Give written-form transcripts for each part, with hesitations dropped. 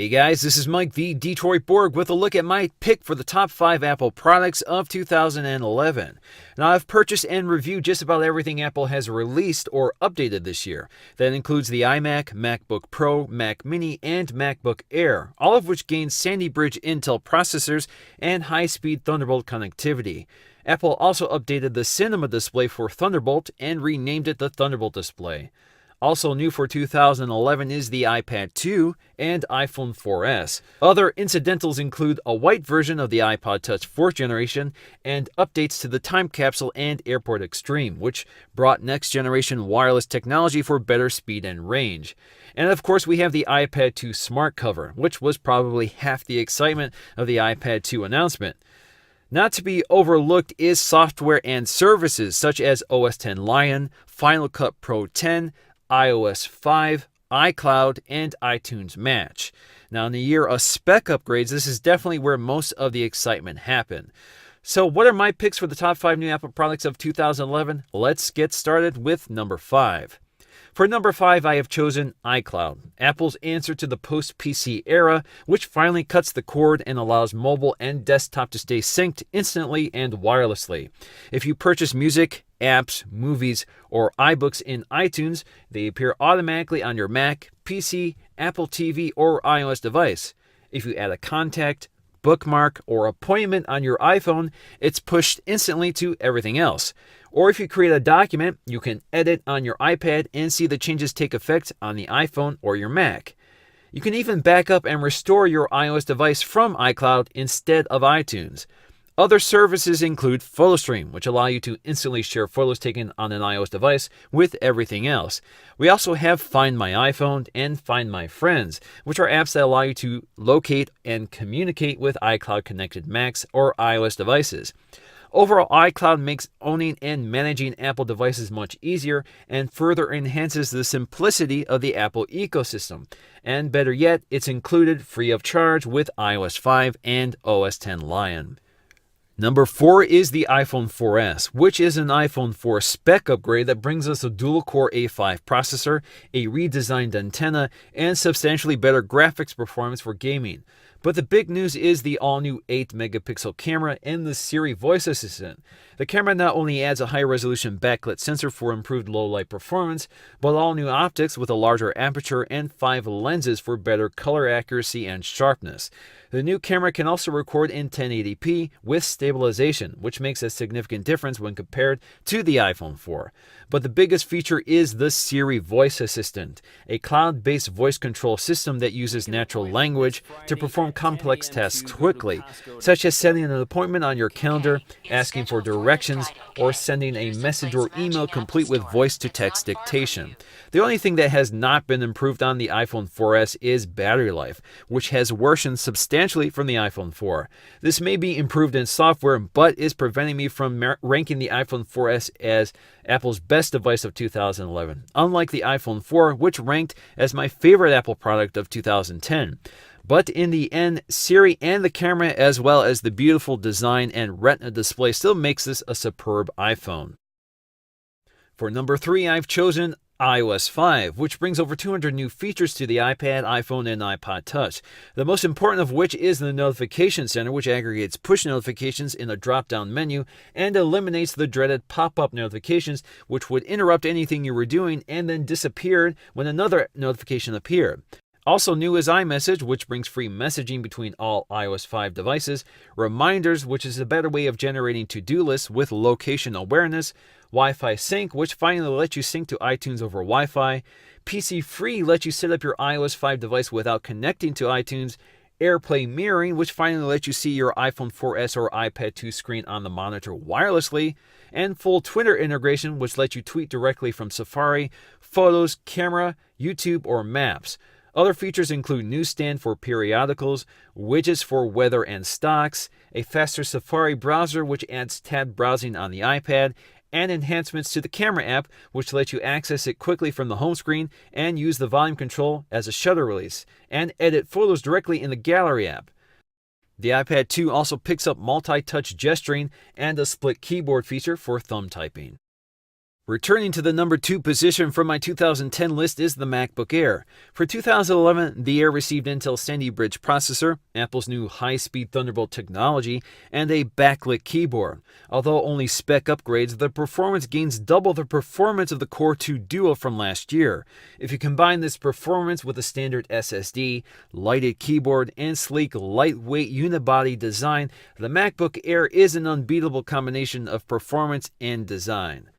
Hey guys, this is Mike the Detroit Borg with a look at my pick for the top 5 Apple products of 2011. Now, I've purchased and reviewed just about everything Apple has released or updated this year. That includes the iMac, MacBook Pro, Mac Mini, and MacBook Air, all of which gain Sandy Bridge Intel processors and high-speed Thunderbolt connectivity. Apple also updated the Cinema display for Thunderbolt and renamed it the Thunderbolt display. Also new for 2011 is the iPad 2 and iPhone 4S. Other incidentals include a white version of the iPod Touch 4th generation and updates to the Time Capsule and AirPort Extreme, which brought next-generation wireless technology for better speed and range. And of course, we have the iPad 2 Smart Cover, which was probably half the excitement of the iPad 2 announcement. Not to be overlooked is software and services such as OS X Lion, Final Cut Pro 10, iOS 5, iCloud, and iTunes Match. Now, in the year of spec upgrades, this is definitely where most of the excitement happened. So what are my picks for the top 5 new Apple products of 2011? Let's get started with number 5. For number 5, I have chosen iCloud, Apple's answer to the post-PC era, which finally cuts the cord and allows mobile and desktop to stay synced instantly and wirelessly. If you purchase music, apps, movies, or iBooks in iTunes, they appear automatically on your Mac, PC, Apple TV, or iOS device. If you add a contact, bookmark, or appointment on your iPhone, it's pushed instantly to everything else. Or if you create a document, you can edit on your iPad and see the changes take effect on the iPhone or your Mac. You can even back up and restore your iOS device from iCloud instead of iTunes. Other services include PhotoStream, which allow you to instantly share photos taken on an iOS device with everything else. We also have Find My iPhone and Find My Friends, which are apps that allow you to locate and communicate with iCloud-connected Macs or iOS devices. Overall, iCloud makes owning and managing Apple devices much easier and further enhances the simplicity of the Apple ecosystem. And better yet, it's included free of charge with iOS 5 and OS X Lion. Number 4 is the iPhone 4S, which is an iPhone 4 spec upgrade that brings us a dual-core A5 processor, a redesigned antenna, and substantially better graphics performance for gaming. But the big news is the all-new 8-megapixel camera and the Siri voice assistant. The camera not only adds a high-resolution backlit sensor for improved low-light performance, but all-new optics with a larger aperture and 5 lenses for better color accuracy and sharpness. The new camera can also record in 1080p with stabilization, which makes a significant difference when compared to the iPhone 4. But the biggest feature is the Siri voice assistant, a cloud-based voice control system that uses natural language to perform complex tasks quickly, such as setting an appointment on your calendar, asking for directions, or sending a message or email complete with voice-to-text dictation. The only thing that has not been improved on the iPhone 4S is battery life, which has worsened substantially from the iPhone 4. This may be improved in software, but is preventing me from ranking the iPhone 4S as Apple's best device of 2011, unlike the iPhone 4, which ranked as my favorite Apple product of 2010. But in the end, Siri and the camera, as well as the beautiful design and Retina display, still makes this a superb iPhone. For number 3, I've chosen iOS 5, which brings over 200 new features to the iPad, iPhone, and iPod Touch. The most important of which is the Notification Center, which aggregates push notifications in a drop-down menu and eliminates the dreaded pop-up notifications, which would interrupt anything you were doing and then disappeared when another notification appeared. Also new is iMessage, which brings free messaging between all iOS 5 devices, Reminders, which is a better way of generating to-do lists with location awareness, Wi-Fi Sync, which finally lets you sync to iTunes over Wi-Fi, PC Free lets you set up your iOS 5 device without connecting to iTunes, AirPlay Mirroring, which finally lets you see your iPhone 4S or iPad 2 screen on the monitor wirelessly, and full Twitter integration, which lets you tweet directly from Safari, Photos, Camera, YouTube, or Maps. Other features include Newsstand for periodicals, widgets for weather and stocks, a faster Safari browser which adds tabbed browsing on the iPad, and enhancements to the camera app which lets you access it quickly from the home screen and use the volume control as a shutter release, and edit photos directly in the Gallery app. The iPad 2 also picks up multi-touch gesturing and a split keyboard feature for thumb typing. Returning to the number 2 position from my 2010 list is the MacBook Air. For 2011, the Air received Intel's Sandy Bridge processor, Apple's new high-speed Thunderbolt technology, and a backlit keyboard. Although only spec upgrades, the performance gains double the performance of the Core 2 Duo from last year. If you combine this performance with a standard SSD, lighted keyboard, and sleek, lightweight unibody design, the MacBook Air is an unbeatable combination of performance and design.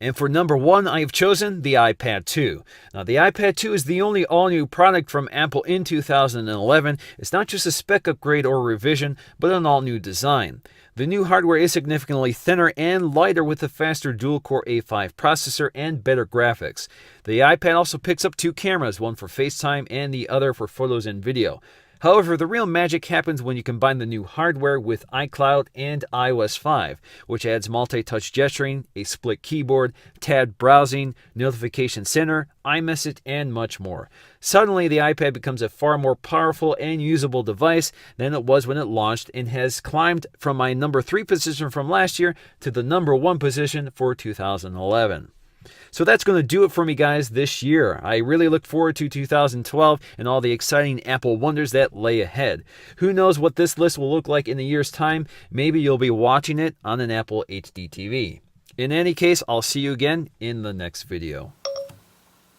And for number 1, I have chosen the iPad 2. Now, the iPad 2 is the only all-new product from Apple in 2011. It's not just a spec upgrade or revision, but an all-new design. The new hardware is significantly thinner and lighter with a faster dual-core A5 processor and better graphics. The iPad also picks up 2 cameras, one for FaceTime and the other for photos and video. However, the real magic happens when you combine the new hardware with iCloud and iOS 5, which adds multi-touch gesturing, a split keyboard, tabbed browsing, notification center, iMessage, and much more. Suddenly, the iPad becomes a far more powerful and usable device than it was when it launched and has climbed from my number 3 position from last year to the number 1 position for 2011. So that's going to do it for me, guys, this year. I really look forward to 2012 and all the exciting Apple wonders that lay ahead. Who knows what this list will look like in a year's time? Maybe you'll be watching it on an Apple HD TV. In any case, I'll see you again in the next video.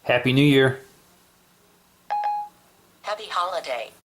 Happy New Year. Happy holiday.